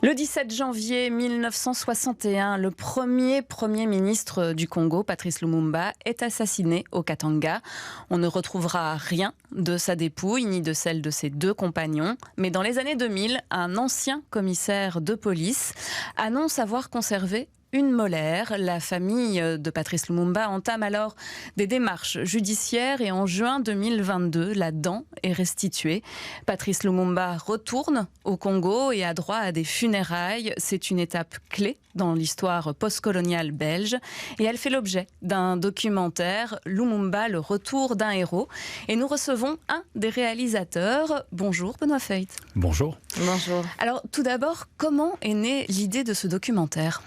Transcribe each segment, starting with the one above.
Le 17 janvier 1961, le premier ministre du Congo, Patrice Lumumba, est assassiné au Katanga. On ne retrouvera rien de sa dépouille ni de celle de ses deux compagnons. Mais dans les années 2000, un ancien commissaire de police annonce avoir conservé une molaire. La famille de Patrice Lumumba entame alors des démarches judiciaires et en juin 2022, la dent est restituée. Patrice Lumumba retourne au Congo et a droit à des funérailles. C'est une étape clé dans l'histoire postcoloniale belge et elle fait l'objet d'un documentaire, Lumumba, le retour d'un héros. Et nous recevons un des réalisateurs. Bonjour Benoît Feut. Bonjour. Bonjour. Alors tout d'abord, comment est née l'idée de ce documentaire ?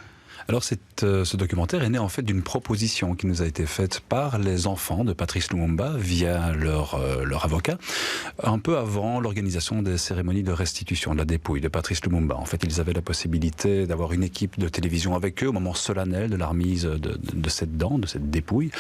Alors ce documentaire est né en fait d'une proposition qui nous a été faite par les enfants de Patrice Lumumba via leur avocat, un peu avant l'organisation des cérémonies de restitution de la dépouille de Patrice Lumumba. En fait, ils avaient la possibilité d'avoir une équipe de télévision avec eux au moment solennel de la remise de cette dent, de cette dépouille.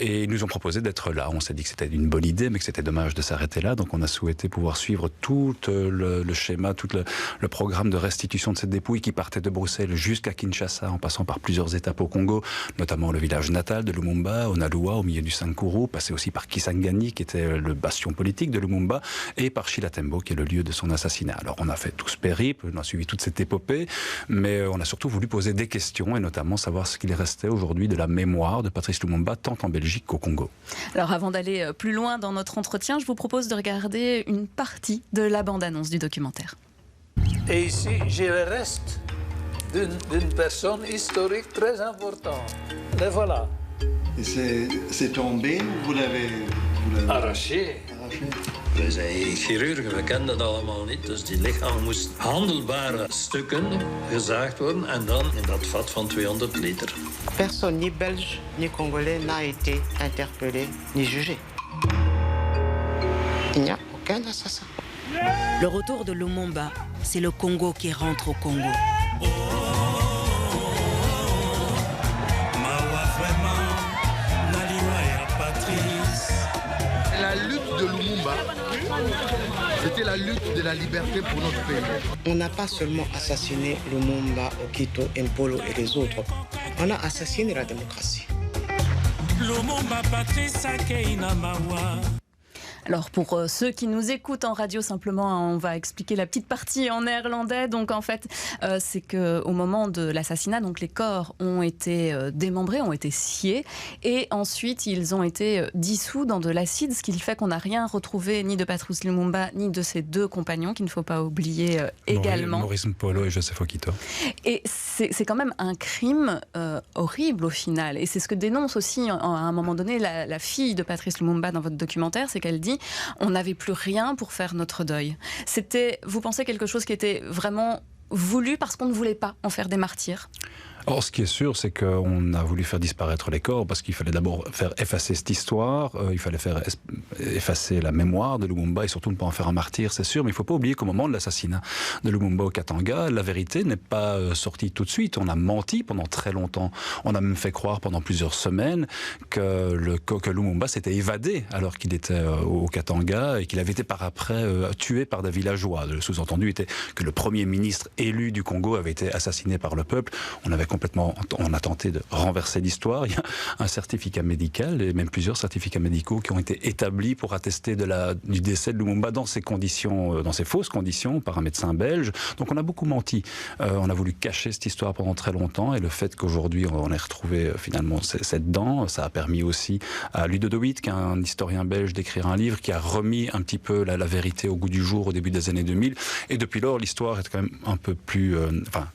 Et ils nous ont proposé d'être là. On s'est dit que c'était une bonne idée, mais que c'était dommage de s'arrêter là. Donc on a souhaité pouvoir suivre tout le schéma, tout le programme de restitution de cette dépouille qui partait de Bruxelles jusqu'à Kinshasa, en passant par plusieurs étapes au Congo, notamment le village natal de Lumumba, Onaloa, au milieu du Sankuru, passé aussi par Kisangani, qui était le bastion politique de Lumumba, et par Chilatembo, qui est le lieu de son assassinat. Alors on a fait tout ce périple, on a suivi toute cette épopée, mais on a surtout voulu poser des questions, et notamment savoir ce qu'il restait aujourd'hui de la mémoire de Patrice Lumumba, tant en Belgique qu'au Congo. Alors avant d'aller plus loin dans notre entretien, je vous propose de regarder une partie de la bande-annonce du documentaire. Et ici, j'ai le reste d'une personne historique très importante. Le voilà. Et c'est tombé ou vous l'avez Arraché. Wij zijn chirurgen, we kenden dat allemaal niet. Dus die lichaam moest handelbare stukken gezaagd worden en dan in dat vat van 200 liter. Personne, ni belge, ni congolais, n'a été interpellé, ni jugé. Il n'y a aucun assassin. Le retour de Lumumba, c'est le Congo qui rentre au Congo. La lutte de Lumumba, c'était la lutte de la liberté pour notre pays. On n'a pas seulement assassiné Lumumba, Okito, Mpolo et les autres. On a assassiné la démocratie. Lumumba, Patrice Akeinamawa. Alors pour ceux qui nous écoutent en radio, simplement, on va expliquer la petite partie en néerlandais. Donc en fait, c'est qu'au moment de l'assassinat, donc les corps ont été démembrés, ont été sciés, et ensuite ils ont été dissous dans de l'acide, ce qui fait qu'on n'a rien retrouvé ni de Patrice Lumumba ni de ses deux compagnons, qu'il ne faut pas oublier également. Maurice Mpolo et Joseph Okito. Et c'est quand même un crime horrible au final. Et c'est ce que dénonce aussi à un moment donné la fille de Patrice Lumumba dans votre documentaire, c'est qu'elle dit on n'avait plus rien pour faire notre deuil. C'était, vous pensez, quelque chose qui était vraiment voulu parce qu'on ne voulait pas en faire des martyrs ? Or, ce qui est sûr, c'est qu'on a voulu faire disparaître les corps parce qu'il fallait d'abord faire effacer cette histoire, il fallait faire effacer la mémoire de Lumumba et surtout ne pas en faire un martyr, c'est sûr. Mais il ne faut pas oublier qu'au moment de l'assassinat de Lumumba au Katanga, la vérité n'est pas sortie tout de suite. On a menti pendant très longtemps. On a même fait croire pendant plusieurs semaines que Lumumba s'était évadé alors qu'il était au Katanga et qu'il avait été par après tué par des villageois. Le sous-entendu était que le premier ministre élu du Congo avait été assassiné par le peuple. On a tenté de renverser l'histoire. Il y a un certificat médical et même plusieurs certificats médicaux qui ont été établis pour attester du décès de Lumumba dans ces conditions, dans ces fausses conditions, par un médecin belge. Donc on a beaucoup menti. On a voulu cacher cette histoire pendant très longtemps et le fait qu'aujourd'hui on ait retrouvé finalement cette dent, ça a permis aussi à Ludo de Witt, qui est un historien belge, d'écrire un livre qui a remis un petit peu la vérité au goût du jour au début des années 2000. Et depuis lors, l'histoire est quand même un peu plus,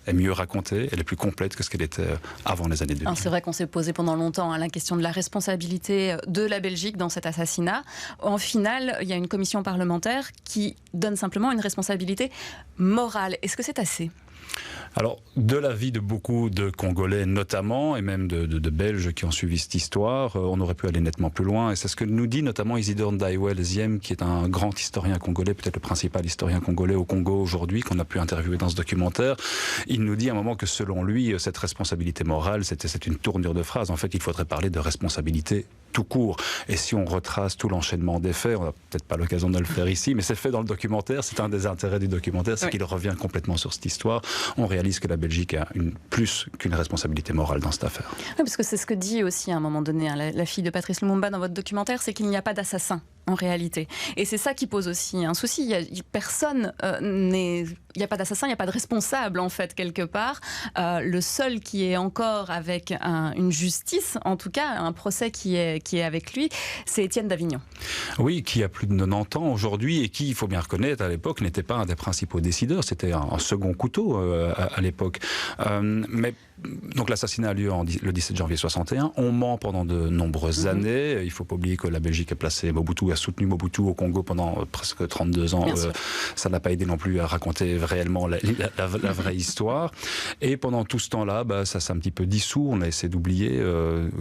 est mieux racontée, elle est plus complète que ce qu'elle était avant les années 2000. C'est vrai qu'on s'est posé pendant longtemps la question de la responsabilité de la Belgique dans cet assassinat. En final, il y a une commission parlementaire qui donne simplement une responsabilité morale. Est-ce que c'est assez ? Alors, de l'avis de beaucoup de Congolais notamment, et même de Belges qui ont suivi cette histoire, on aurait pu aller nettement plus loin. Et c'est ce que nous dit notamment Isidore Ndaiwe-Leziem, qui est un grand historien congolais, peut-être le principal historien congolais au Congo aujourd'hui, qu'on a pu interviewer dans ce documentaire. Il nous dit à un moment que selon lui, cette responsabilité morale, c'est une tournure de phrase. En fait, il faudrait parler de responsabilité tout court. Et si on retrace tout l'enchaînement des faits, on n'a peut-être pas l'occasion de le faire ici, mais c'est fait dans le documentaire, c'est un des intérêts du documentaire, c'est qu'il revient complètement sur cette histoire. On réalise que la Belgique a plus qu'une responsabilité morale dans cette affaire. Oui, parce que c'est ce que dit aussi à un moment donné la fille de Patrice Lumumba dans votre documentaire, c'est qu'il n'y a pas d'assassin en réalité. Et c'est ça qui pose aussi un souci. Il n'y a pas d'assassin, il n'y a pas de responsable en fait quelque part. Le seul qui est encore avec une justice, en tout cas un procès qui est avec lui, c'est Étienne d'Avignon. Oui, qui a plus de 90 ans aujourd'hui et qui, il faut bien reconnaître, à l'époque n'était pas un des principaux décideurs, c'était un second couteau à l'époque. Mais donc l'assassinat a lieu le 17 janvier 61. On ment pendant de nombreuses années. Il ne faut pas oublier que la Belgique a placé Mobutu, a soutenu Mobutu au Congo pendant presque 32 ans. Ça n'a pas aidé non plus à raconter réellement la vraie histoire. Et pendant tout ce temps-là, ça s'est un petit peu dissous. On a essayé d'oublier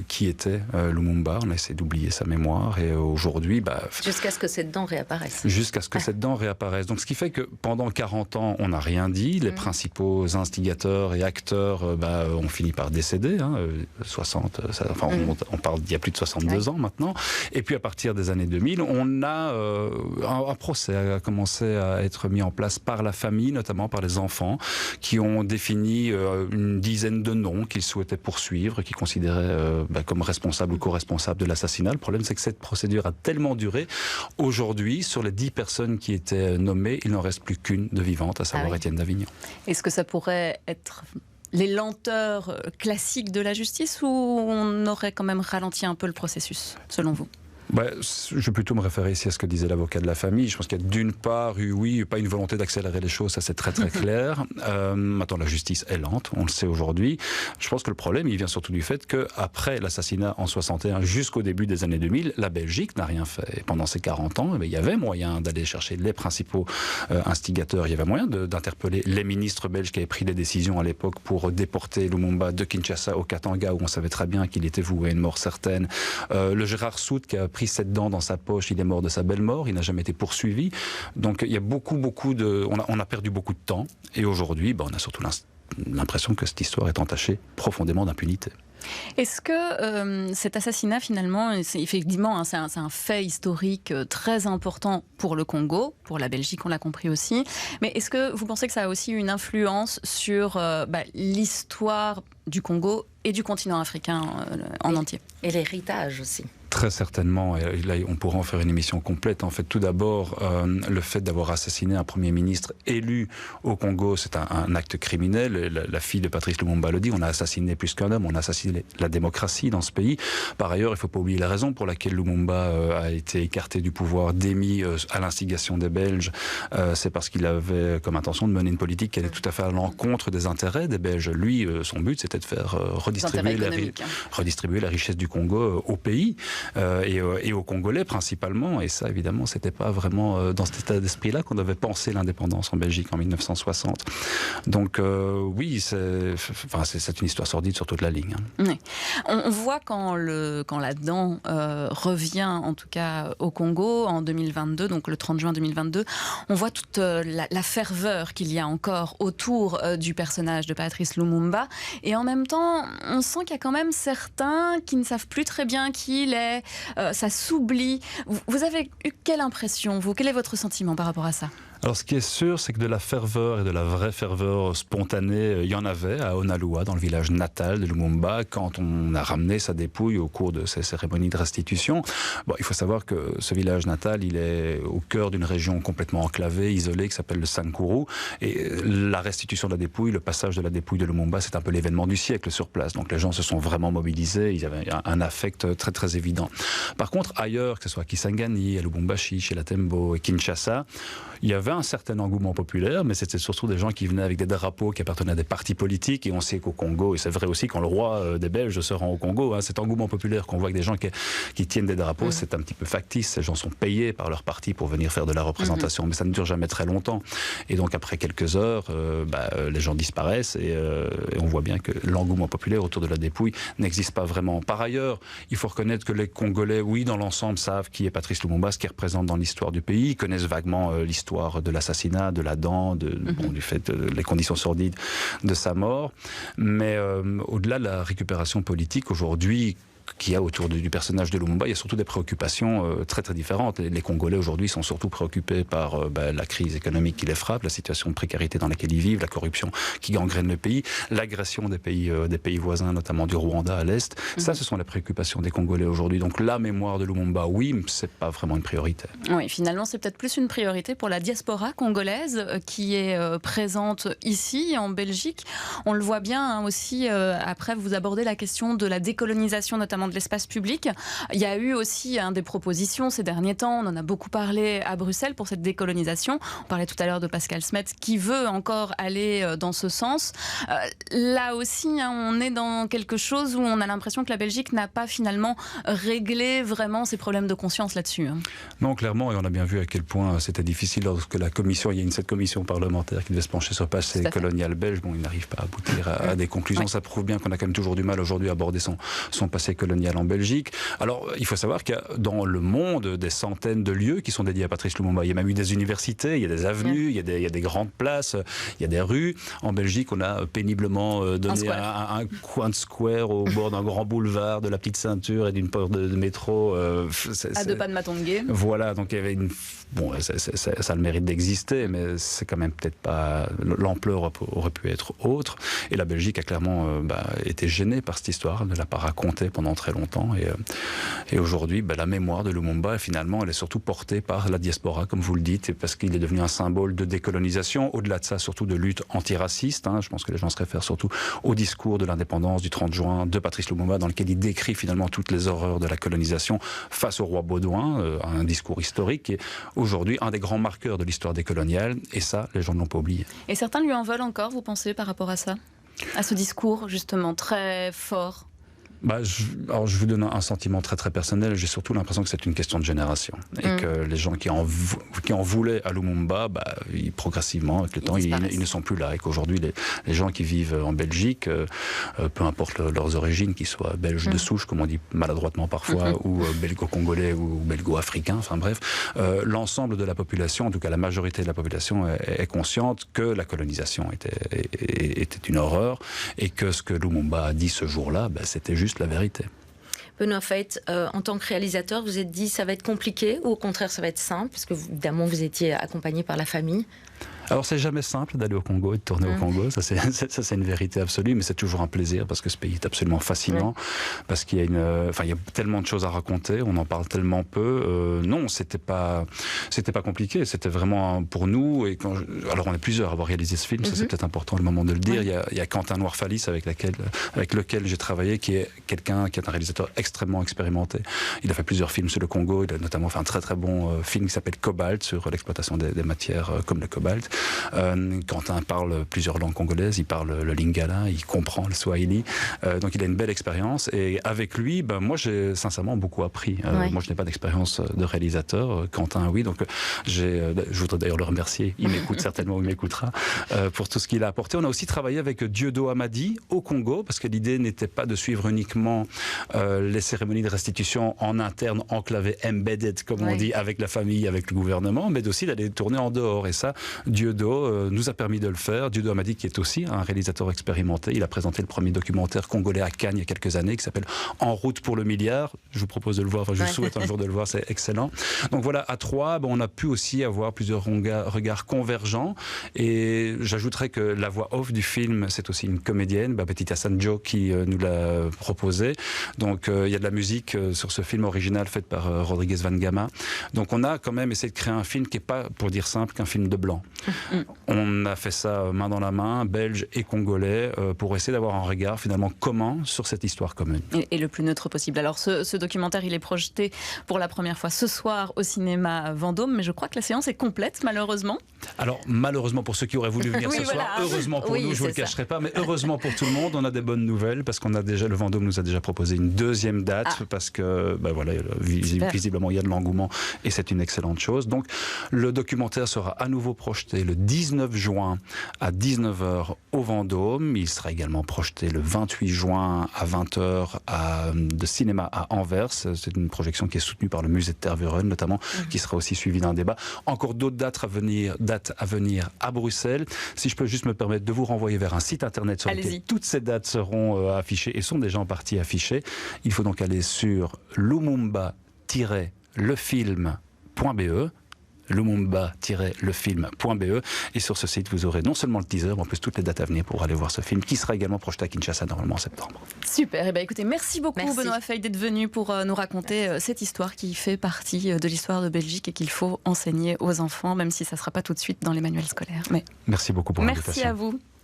qui était Lumumba. On a essayé d'oublier sa mémoire. Et aujourd'hui... jusqu'à ce que cette dent réapparaisse. Jusqu'à ce que cette dent réapparaisse. Donc ce qui fait que pendant 40 ans, on n'a rien dit. Les principaux instigateurs et acteurs ont fini par décéder. 60, on parle d'il y a plus de 62 ans maintenant. Et puis à partir des années 2000, on a un procès a commencé à être mis en place par la famille, notamment par les enfants, qui ont défini une dizaine de noms qu'ils souhaitaient poursuivre, qu'ils considéraient comme responsables ou co-responsables de l'assassinat. Le problème, c'est que cette procédure a tellement duré. Aujourd'hui, sur les 10 personnes qui étaient nommées, il n'en reste plus qu'une de vivante, à savoir Étienne d'Avignon. Est-ce que ça pourrait être les lenteurs classiques de la justice ou on aurait quand même ralenti un peu le processus, selon vous ? Je vais plutôt me référer ici à ce que disait l'avocat de la famille. Je pense qu'il y a d'une part pas une volonté d'accélérer les choses, ça c'est très très clair. Maintenant, la justice est lente, on le sait aujourd'hui. Je pense que le problème, il vient surtout du fait qu'après l'assassinat en 61 jusqu'au début des années 2000, la Belgique n'a rien fait. Et pendant ces 40 ans, il y avait moyen d'aller chercher les principaux instigateurs. Il y avait moyen d'interpeller les ministres belges qui avaient pris des décisions à l'époque pour déporter Lumumba de Kinshasa au Katanga, où on savait très bien qu'il était voué à une mort certaine. Le Gérard Sout qui a pris cette dent dans sa poche, il est mort de sa belle mort, il n'a jamais été poursuivi. Donc il y a beaucoup de... On a perdu beaucoup de temps et aujourd'hui, on a surtout l'impression que cette histoire est entachée profondément d'impunité. Est-ce que cet assassinat, finalement, effectivement, c'est un fait historique très important pour le Congo, pour la Belgique, on l'a compris aussi, mais est-ce que vous pensez que ça a aussi une influence sur l'histoire du Congo et du continent africain en entier ? Et l'héritage aussi. Très certainement, et là on pourra en faire une émission complète. En fait, tout d'abord, le fait d'avoir assassiné un Premier ministre élu au Congo, c'est un acte criminel. La fille de Patrice Lumumba le dit, on a assassiné plus qu'un homme, on a assassiné la démocratie dans ce pays. Par ailleurs, il ne faut pas oublier la raison pour laquelle Lumumba a été écarté du pouvoir, démis à l'instigation des Belges. C'est parce qu'il avait comme intention de mener une politique qui allait tout à fait à l'encontre des intérêts des Belges. Lui, son but, c'était de faire redistribuer la richesse du Congo au pays. Et aux Congolais principalement, et ça évidemment c'était pas vraiment dans cet état d'esprit-là qu'on devait penser l'indépendance en Belgique en 1960. Donc oui, c'est une histoire sordide sur toute la ligne. Oui. On voit quand la dent revient en tout cas au Congo en 2022, donc le 30 juin 2022, on voit toute la ferveur qu'il y a encore autour du personnage de Patrice Lumumba, et en même temps on sent qu'il y a quand même certains qui ne savent plus très bien qui il est. Ça s'oublie. Vous avez eu quelle impression, vous ? Quel est votre sentiment par rapport à ça ? Alors ce qui est sûr, c'est que de la ferveur et de la vraie ferveur spontanée, il y en avait à Onaloa, dans le village natal de Lumumba, quand on a ramené sa dépouille au cours de ces cérémonies de restitution. Il faut savoir que ce village natal, il est au cœur d'une région complètement enclavée, isolée, qui s'appelle le Sankuru. Et la restitution de la dépouille, le passage de la dépouille de Lumumba, c'est un peu l'événement du siècle sur place. Donc les gens se sont vraiment mobilisés, ils avaient un affect très très évident. Par contre, ailleurs, que ce soit à Kisangani, à Lubumbashi, chez Latembo et Kinshasa, il y avait un certain engouement populaire, mais c'était surtout des gens qui venaient avec des drapeaux qui appartenaient à des partis politiques. Et on sait qu'au Congo, et c'est vrai aussi quand le roi des Belges se rend au Congo, cet engouement populaire qu'on voit avec des gens qui tiennent des drapeaux, c'est un petit peu factice. Ces gens sont payés par leur parti pour venir faire de la représentation, mais ça ne dure jamais très longtemps. Et donc après quelques heures, les gens disparaissent et on voit bien que l'engouement populaire autour de la dépouille n'existe pas vraiment. Par ailleurs, il faut reconnaître que les Congolais, oui, dans l'ensemble, savent qui est Patrice Lumumba, ce qu'il représente dans l'histoire du pays. Ils connaissent vaguement l'histoire de l'assassinat, de la dent, du fait les conditions sordides de sa mort. Mais au-delà de la récupération politique, aujourd'hui, qu'il y a autour du personnage de Lumumba, il y a surtout des préoccupations très très différentes. Les Congolais aujourd'hui sont surtout préoccupés par la crise économique qui les frappe, la situation de précarité dans laquelle ils vivent, la corruption qui gangrène le pays, l'agression des pays voisins, notamment du Rwanda à l'Est. Ça, ce sont les préoccupations des Congolais aujourd'hui. Donc la mémoire de Lumumba, oui, mais c'est pas vraiment une priorité. Oui, finalement, c'est peut-être plus une priorité pour la diaspora congolaise qui est présente ici, en Belgique. On le voit bien aussi, après, vous abordez la question de la décolonisation, notamment de l'espace public. Il y a eu aussi des propositions ces derniers temps, on en a beaucoup parlé à Bruxelles pour cette décolonisation. On parlait tout à l'heure de Pascal Smets qui veut encore aller dans ce sens. Là aussi, on est dans quelque chose où on a l'impression que la Belgique n'a pas finalement réglé vraiment ses problèmes de conscience là-dessus. Non, clairement, et on a bien vu à quel point c'était difficile lorsque la commission, il y a cette commission parlementaire qui devait se pencher sur le passé colonial belge, bon, il n'arrive pas à aboutir à des conclusions. Oui. Ça prouve bien qu'on a quand même toujours du mal aujourd'hui à aborder son passé colonial en Belgique. Alors, il faut savoir qu'il y a dans le monde des centaines de lieux qui sont dédiés à Patrice Lumumba. Il y a même eu des universités, il y a des avenues, il y a des grandes places, il y a des rues. En Belgique, on a péniblement donné un coin de square au bord d'un grand boulevard, de la petite ceinture et d'une porte de métro. À 2 pas de Matongué. Voilà, donc il y avait une... Bon, ça a le mérite d'exister, mais c'est quand même peut-être pas... L'ampleur aurait pu être autre. Et la Belgique a clairement été gênée par cette histoire, elle ne l'a pas racontée pendant très longtemps. Et aujourd'hui, la mémoire de Lumumba, finalement, elle est surtout portée par la diaspora, comme vous le dites, et parce qu'il est devenu un symbole de décolonisation. Au-delà de ça, surtout de lutte antiraciste. Je pense que les gens se réfèrent surtout au discours de l'indépendance du 30 juin de Patrice Lumumba, dans lequel il décrit finalement toutes les horreurs de la colonisation face au roi Baudouin, un discours historique qui est aujourd'hui un des grands marqueurs de l'histoire décoloniale, et ça, les gens ne l'ont pas oublié. Et certains lui en veulent encore, vous pensez, par rapport à ça ? À ce discours, justement, très fort ? Alors je vous donne un sentiment très très personnel. J'ai surtout l'impression que c'est une question de génération et que les gens qui en voulaient à Lumumba, progressivement avec le temps, ils ne sont plus là, et qu'aujourd'hui les gens qui vivent en Belgique, peu importe leurs origines, qu'ils soient belges de souche, comme on dit maladroitement parfois, ou belgo-congolais ou belgo-africains, enfin bref, l'ensemble de la population, en tout cas la majorité de la population, est consciente que la colonisation était une horreur, et que ce que Lumumba a dit ce jour-là, c'était juste la vérité. Benoît Feith, en tant que réalisateur, vous êtes dit ça va être compliqué ou au contraire ça va être simple, parce que évidemment vous étiez accompagné par la famille? Alors c'est jamais simple d'aller au Congo et de tourner au Congo, ça c'est une vérité absolue, mais c'est toujours un plaisir parce que ce pays est absolument fascinant, parce qu'il y a il y a tellement de choses à raconter, on en parle tellement peu. Non, c'était pas compliqué, c'était vraiment pour nous. Et alors on est plusieurs à avoir réalisé ce film, ça c'est peut-être important le moment de le dire. Il y a Quentin Noirfalis avec lequel j'ai travaillé, qui est quelqu'un qui est un réalisateur extrêmement expérimenté. Il a fait plusieurs films sur le Congo, il a notamment fait un très très bon film qui s'appelle Cobalt, sur l'exploitation des matières comme le cobalt. Quentin parle plusieurs langues congolaises, il parle le lingala, il comprend le swahili, donc il a une belle expérience, et avec lui, moi j'ai sincèrement beaucoup appris. Moi je n'ai pas d'expérience de réalisateur, Quentin oui, donc je voudrais d'ailleurs le remercier, il m'écoute certainement, il m'écoutera, pour tout ce qu'il a apporté. On a aussi travaillé avec Dieudo Amadi au Congo, parce que l'idée n'était pas de suivre uniquement les cérémonies de restitution en interne, enclavées, embedded comme on dit, avec la famille, avec le gouvernement, mais aussi d'aller tourner en dehors, et ça, Dieudo nous a permis de le faire. Dieudo Amadi, qui est aussi un réalisateur expérimenté, il a présenté le premier documentaire congolais à Cannes il y a quelques années, qui s'appelle En route pour le milliard. Je vous propose de le voir, je souhaite un jour de le voir, c'est excellent. Donc voilà, à trois, on a pu aussi avoir plusieurs regards convergents, et j'ajouterais que la voix off du film, c'est aussi une comédienne, Betita Sanjo, qui nous l'a proposé. Donc il y a de la musique sur ce film original faite par Rodriguez Van Gama. Donc on a quand même essayé de créer un film qui n'est pas, pour dire simple, qu'un film de blanc. On a fait ça main dans la main, belge et congolais, pour essayer d'avoir un regard finalement commun sur cette histoire commune. Et le plus neutre possible. Alors ce documentaire, il est projeté pour la première fois ce soir au cinéma Vendôme, mais je crois que la séance est complète, malheureusement. Alors malheureusement pour ceux qui auraient voulu venir ce soir, heureusement pour nous, je vous le cacherai pas, mais heureusement pour tout le monde, on a des bonnes nouvelles, parce qu'on a déjà, le Vendôme nous a déjà proposé une deuxième date, parce que visiblement il y a de l'engouement, et c'est une excellente chose. Donc le documentaire sera à nouveau projeté démarrer le 19 juin à 19h au Vendôme. Il sera également projeté le 28 juin à 20h de cinéma à Anvers. C'est une projection qui est soutenue par le musée de Tervuren notamment, qui sera aussi suivie d'un débat. Encore d'autres dates à venir à Bruxelles. Si je peux juste me permettre de vous renvoyer vers un site internet sur lequel toutes ces dates seront affichées et sont déjà en partie affichées. Il faut donc aller sur lumumba-lefilm.be lumumba-lefilm.be et sur ce site vous aurez non seulement le teaser mais en plus toutes les dates à venir pour aller voir ce film qui sera également projeté à Kinshasa normalement en septembre. Super, et écoutez, merci beaucoup Benoît Feuille d'être venu pour nous raconter cette histoire qui fait partie de l'histoire de Belgique et qu'il faut enseigner aux enfants, même si ça ne sera pas tout de suite dans les manuels scolaires. Mais... Merci beaucoup pour l'invitation. Merci à vous.